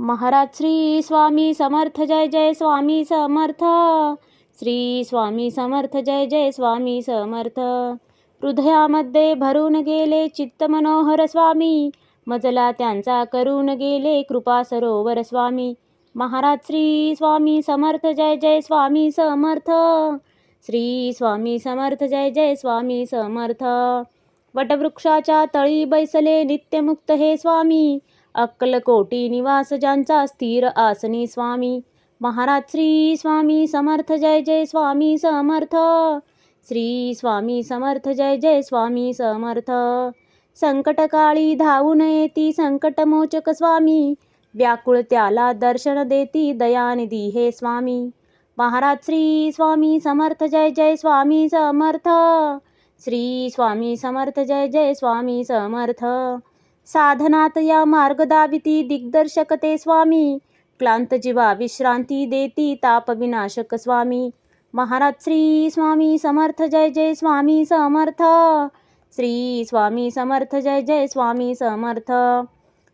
महाराज श्री स्वामी समर्थ जय जय स्वामी समर्थ. श्री स्वामी समर्थ जय जय स्वामी समर्थ. हृदयामध्ये भरून गेले चित्त मनोहर स्वामी, मजला त्यांचा करून गेले कृपा सरोवर स्वामी. महाराज श्री स्वामी समर्थ जय जय स्वामी समर्थ. श्री स्वामी समर्थ जय जय स्वामी समर्थ. वटवृक्षाच्या तळी बैसले नित्यमुक्त हे स्वामी, अक्कलकोटी निवास ज्यांचा स्थिर आसनी स्वामी. महाराज श्री स्वामी समर्थ जय जय स्वामी समर्थ. श्री स्वामी समर्थ जय जय स्वामी समर्थ. संकटकाळी धावून येती संकटमोचक स्वामी, व्याकुळ त्याला दर्शन देती दयानिधी हे स्वामी. महाराज श्री स्वामी समर्थ जय जय स्वामी समर्थ. श्री स्वामी समर्थ जय जय स्वामी समर्थ. साधनात या मार्ग दाविती दिग्दर्शक ते स्वामी, क्लांत जीवा विश्रांती देती ताप विनाशक स्वामी. महाराज श्री स्वामी समर्थ जय जय स्वामी समर्थ. श्री स्वामी समर्थ जय जय स्वामी समर्थ.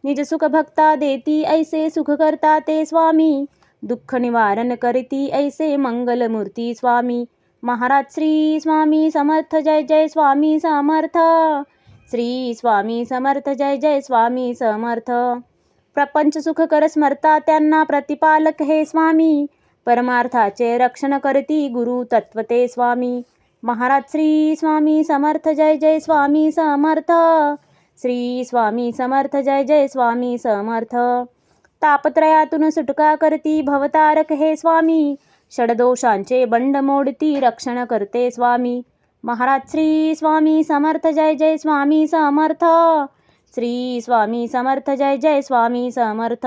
निज सुख भक्ता देती ऐसे सुख करता ते स्वामी, दुःख निवारण करती ऐसे मंगलमूर्ती स्वामी. महाराज श्री स्वामी समर्थ जय जय स्वामी समर्थ. श्री स्वामी समर्थ जय जय स्वामी समर्थ. प्रपंच सुख कर स्मरता त्यांना प्रतिपालक हे स्वामी, परमार्थाचे रक्षण करती गुरु तत्वते स्वामी. महाराज श्री स्वामी समर्थ जय जय स्वामी समर्थ. श्री स्वामी समर्थ जय जय स्वामी समर्थ. तापत्रयातून सुटका करती भवतारक हे स्वामी, षडदोषांचे बंड मोडती रक्षण करते स्वामी. महाराज श्री स्वामी समर्थ जय जय स्वामी समर्थ. श्री स्वामी समर्थ जय जय स्वामी समर्थ.